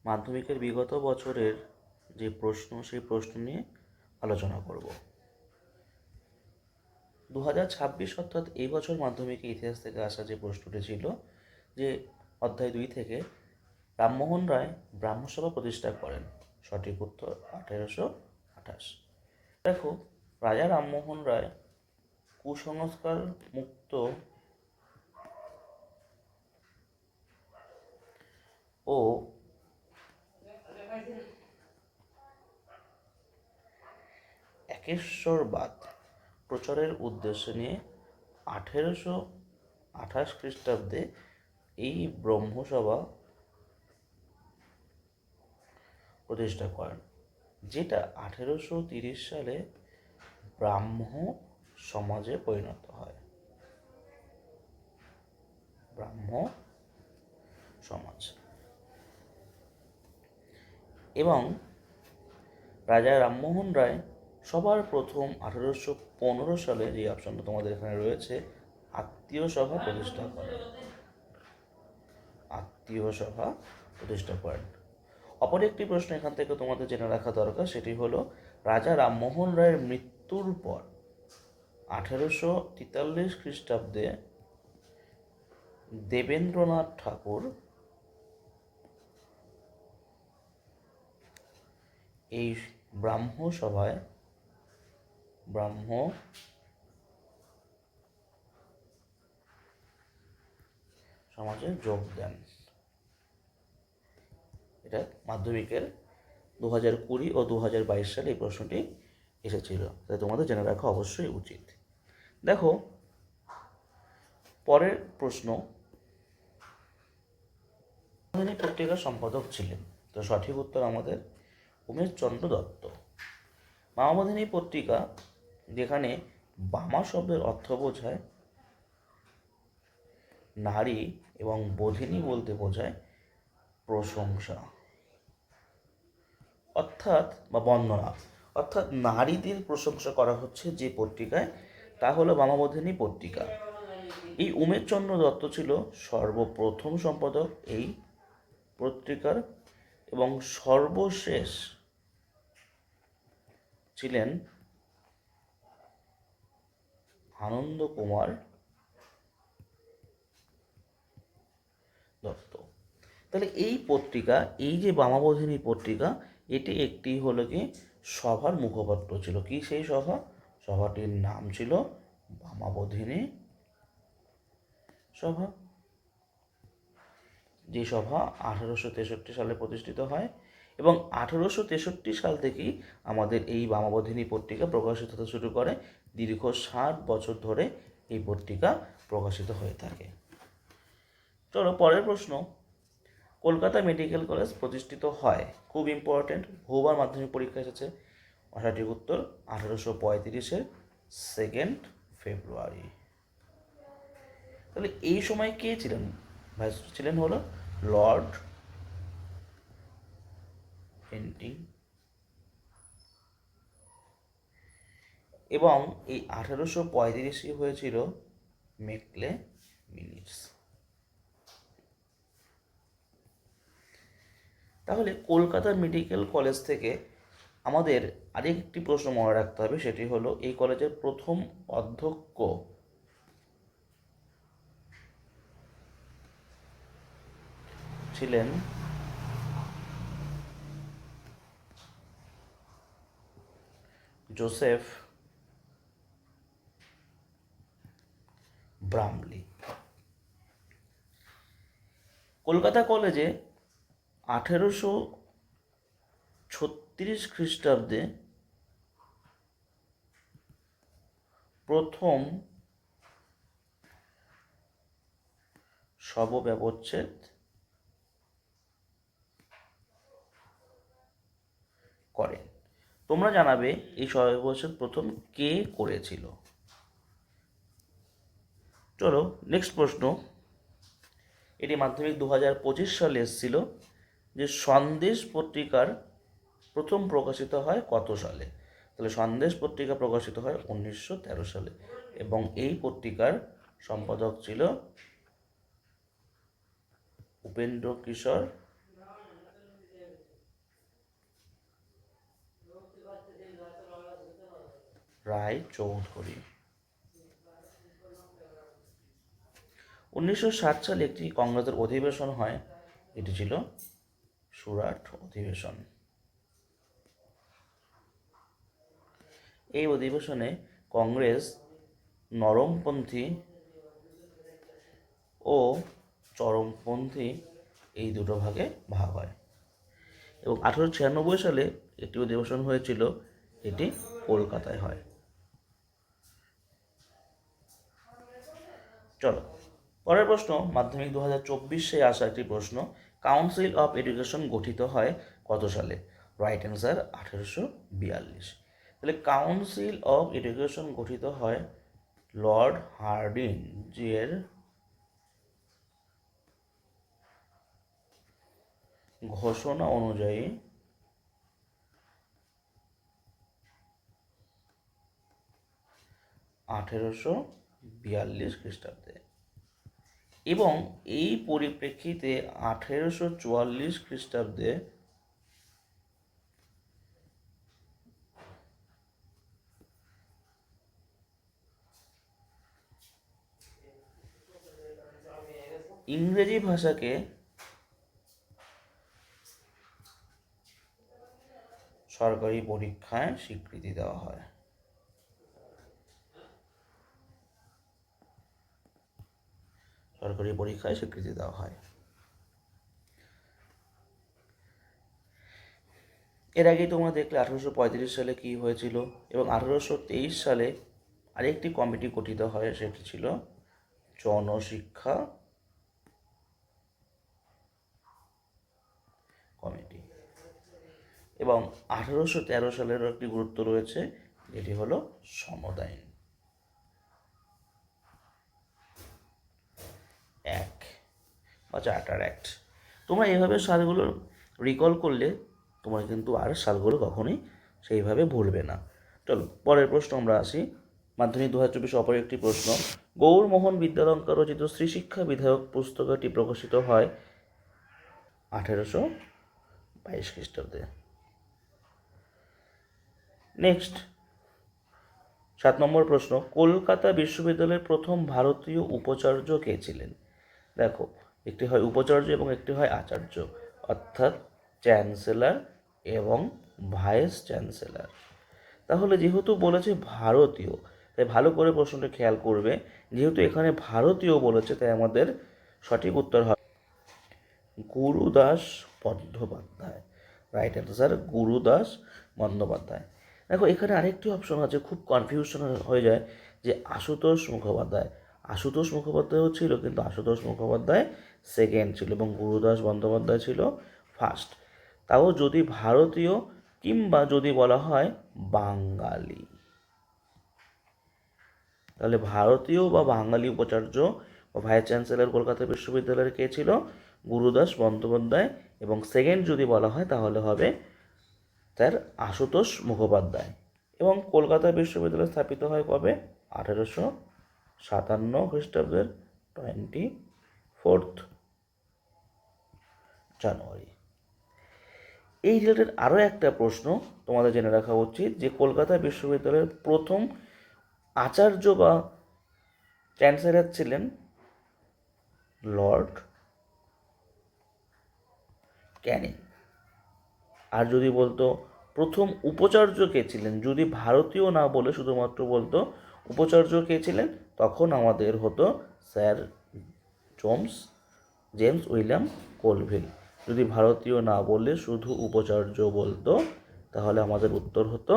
মাধ্যমিকের বিগত বছরের যে প্রশ্ন, সেই প্রশ্ন নিয়ে আলোচনা করব। 2026 অর্থাৎ এই বছর মাধ্যমিকের ইতিহাস থেকে আসা যে প্রশ্নটি ছিল, যে অধ্যায় 2 থেকে রামমোহন রায় ব্রাহ্মসভা প্রতিষ্ঠা করেন। সঠিক উত্তর 1828। দেখো, রাজা রামমোহন রায় কুসংস্কার মুক্ত ও একেশ্বরবাদ প্রচারের উদ্দেশ্য নিয়ে 1828 খ্রিস্টাব্দে এই ব্রহ্মসভা প্রতিষ্ঠা করেন, যেটা 1830 সালে ব্রাহ্ম সমাজে পরিণত হয়। ব্রাহ্ম সমাজ। এবং রাজা রামমোহন রায় সবার প্রথম 1815 সালে, যে অপশনটা তোমাদের এখানে রয়েছে, আত্মীয় সভা প্রতিষ্ঠা করেন। আত্মীয় সভা প্রতিষ্ঠা করেন। অপর একটি প্রশ্ন এখান থেকে তোমাদের জেনে রাখা দরকার, সেটি হলো রাজা রামমোহন রায়ের মৃত্যুর পর 1843 খ্রিস্টাব্দে দেবেন্দ্রনাথ ঠাকুর এই ব্রাহ্ম সমাজে যোগ দেন। এটা মাধ্যমিকের 2020 ও 2022 সালে এই প্রশ্নটি এসেছিল, তাই তোমাদের জেনে রাখা অবশ্যই উচিত। দেখো, পরের প্রশ্ন, মামাবধিনী পত্রিকার সম্পাদক ছিলেন। তো সঠিক উত্তর আমাদের উমেশচন্দ্র দত্ত। মামাবধিনী পত্রিকা, যেখানে বামা শব্দের অর্থ বোঝায় নারী এবং বোধিনী বলতে বোঝায় প্রশংসা অর্থাৎ বা বন্দনা, অর্থাৎ নারীদের প্রশংসা করা হচ্ছে যে পত্রিকায়, তা হলো মামাবধিনী পত্রিকা। এই উমেশচন্দ্র দত্ত ছিল সর্বপ্রথম সম্পাদক এই পত্রিকার, এবং সর্বশেষ ছিলেন আনন্দ কুমার দত্ত। তাহলে এই পত্রিকা, এই যে বামাবধিনী পত্রিকা, এটি একটি হলো কি সভার মুখপত্র ছিল। কি সেই সভা? সভাটির নাম ছিল বামাবধিনী সভা। যে সভা 1863 সালে প্রতিষ্ঠিত হয়, এবং 1863 সাল থেকেই আমাদের এই বামাবধিনী পত্রিকা প্রকাশিত হতে শুরু করে। দীর্ঘ 60 বছর ধরে এই পত্রিকা প্রকাশিত হয়ে থাকে। চলো পরের প্রশ্ন, কলকাতা মেডিকেল কলেজ প্রতিষ্ঠিত হয়। খুব ইম্পর্টেন্ট, বহুবার মাধ্যমিক পরীক্ষা এসেছে। সঠিক উত্তর 1835-এর 2 ফেব্রুয়ারি। তাহলে এই সময় কে ছিলেন? ভাইস ছিলেন হলো লর্ড হেন্টিং, এবং এই 1835 হয়েছিল মেকলে মিনিটস। তাহলে কলকাতা মেডিকেল কলেজ থেকে আমাদের আরেকটি প্রশ্ন মনে রাখতে হবে, সেটি হলো এই কলেজের প্রথম অধ্যক্ষ ছিলেন জোসেফ ব্রামলি। কলকাতা কলেজে 1836 খ্রিস্টাব্দে প্রথম শবব্যবচ্ছেদ করেন। তোমরা জানাবে এই শবব্যবচ্ছেদ প্রথম কে করেছিল। চলো নেক্সট প্রশ্ন, এটি মাধ্যমিক 2025 সালে এসেছিল, যে সন্দেশ পত্রিকার প্রথম প্রকাশিত হয় কত সালে? তাহলে সন্দেশ পত্রিকা প্রকাশিত হয় 1913 সালে, এবং এই পত্রিকার সম্পাদক ছিল উপেন্দ্র কিশোর রায়চৌধুরী। 1960 সালে একটি কংগ্রেসের অধিবেশন হয়, এটি ছিল সুরাট অধিবেশন। এই অধিবেশনে কংগ্রেস নরমপন্থী ও চরমপন্থী এই দুটো ভাগে ভাগ হয়। এবং 1896 সালে একটি অধিবেশন হয়েছিল, এটি কলকাতায় হয়। চলো পরের প্রশ্ন, মাধ্যমিক 2024-এ আসা একটি প্রশ্ন। কাউন্সিল অফ এডুকেশন গঠিত হয় কত সালে? Right answer 1842। তাহলে কাউন্সিল অফ এডুকেশন গঠিত হয় লর্ড হার্ডিঞ্জের ঘোষণা অনুযায়ী 1842 খ্রিস্টাব্দে। এবং এই পরিপ্রেক্ষিতে 1844 খ্রিস্টাব্দে ইংরেজি ভাষাকে সরকারি পরীক্ষায় স্বীকৃতি দেওয়া হয়। সরকারি পরীক্ষায় স্বীকৃতি দেওয়া হয়। এর আগেই তোমরা দেখলে 1835 সালে কি হয়েছিল, এবং 1823 সালে আরেকটি কমিটি গঠিত হয়, সেটি ছিল জনশিক্ষা কমিটি। এবং 1813 সালেরও একটি গুরুত্ব রয়েছে, যেটি হলো সমদাইন অ্যাক্ট বা চার্টার অ্যাক্ট। তোমরা এইভাবে সালগুলো রিকল করলে তোমরা কিন্তু আর সালগুলো কখনোই সেইভাবে ভুলবে না। চলো পরের প্রশ্ন আমরা আসি। মাধ্যমিক 2024 অপর একটি প্রশ্ন। গৌরমোহন বিদ্যালঙ্কার রচিত স্ত্রী শিক্ষা বিধায়ক পুস্তকটি প্রকাশিত হয় 1822 খ্রিস্টাব্দে। নেক্সট 7 নম্বর প্রশ্ন। কলকাতা বিশ্ববিদ্যালয়ের প্রথম ভারতীয় উপাচার্য কে ছিলেন? দেখো, একটি হয় উপাচার্য এবং একটি হয় আচার্য, অর্থাৎ চ্যান্সেলর এবং ভাইস চ্যান্সেলর। তাহলে যেহেতু বলেছে ভারতীয়, তাই ভালো করে প্রশ্নটা খেয়াল করবে। যেহেতু এখানে ভারতীয় বলেছে, তাই আমাদের সঠিক উত্তর হবে গুরুদাস বন্দ্যোপাধ্যায়। Right answer Gurudas Bandyopadhyay. দেখো, এখানে আরেকটি অপশন আছে, খুব কনফিউশন হয়ে যায় যে আশুতোষ মুখোপাধ্যায়। আশুতোষ মুখোপাধ্যায়ও ছিল, কিন্তু আশুতোষ মুখোপাধ্যায় সেকেন্ড ছিল এবং গুরুদাস বন্দ্যোপাধ্যায় ছিল ফার্স্ট। তাও যদি ভারতীয় কিংবা যদি বলা হয় বাঙালি, তাহলে ভারতীয় বা বাঙালি উপাচার্য বা ভাইস চ্যান্সেলর কলকাতা বিশ্ববিদ্যালয়ের কে ছিল? গুরুদাস বন্দ্যোপাধ্যায়। এবং সেকেন্ড যদি বলা হয় তাহলে হবে তার আশুতোষ মুখোপাধ্যায়। এবং কলকাতা বিশ্ববিদ্যালয় স্থাপিত হয় কবে? 1857 খ্রিস্টাব্দের 24 জানুয়ারি। এই রিলেটেড আরও একটা প্রশ্ন তোমাদের জেনে রাখা উচিত যে কলকাতা বিশ্ববিদ্যালয়ের প্রথম আচার্য বা চ্যান্সেলর ছিলেন লর্ড ক্যানিং। আর যদি বলতো প্রথম উপাচার্য কে ছিলেন, যদি ভারতীয় না বলে শুধুমাত্র বলতো উপাচার্য কে ছিলেন, তখন আমাদের হতো স্যার জেমস উইলিয়াম কোলভিল। যদি ভারতীয় না বলে শুধু উপাচার্য বলতো, তাহলে আমাদের উত্তর হতো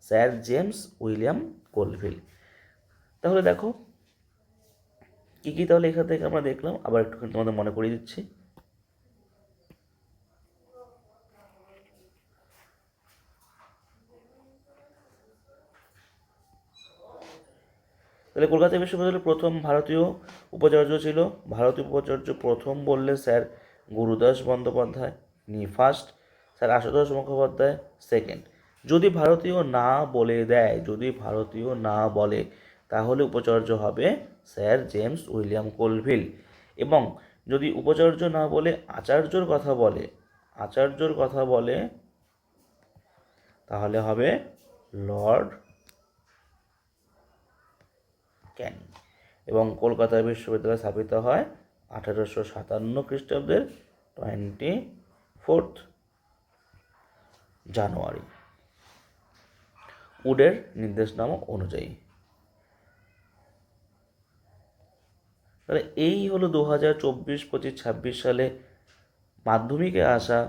স্যার জেমস উইলিয়াম কোলভিল। তাহলে দেখো কী কী তাহলে এখান থেকে আমরা দেখলাম, আবার একটুখানি তোমাদের মনে করিয়ে দিচ্ছি। তাহলে কলকাতা বিশ্ববিদ্যালয়ের প্রথম ভারতীয় উপাচার্য ছিল, ভারতীয় উপাচার্য প্রথম বললে স্যার গুরুদাস বন্দ্যোপাধ্যায়, নি first. Sir Ashutosh Mukhopadhyay second. যদি ভারতীয় না বলে দেয়, যদি ভারতীয় না বলে, তাহলে উপাচার্য হবে স্যার জেমস উইলিয়াম কোলভিল। এবং যদি উপাচার্য না বলে আচার্যর কথা বলে, আচার্যর কথা বলে, তাহলে হবে লর্ড ক্যানিং। এবং কলকাতা বিশ্ববিদ্যালয় স্থাপিত হয় 1857 খ্রিস্টাব্দের 24 জানুয়ারি উডের নির্দেশনামা অনুযায়ী। তাহলে এই হলো 2024, 25, 26 সালে মাধ্যমিকে আসা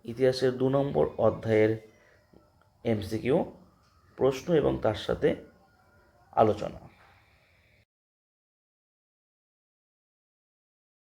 ইতিহাসের 2 নম্বর অধ্যায়ের MCQ প্রশ্ন এবং তার সাথে আলোচনা।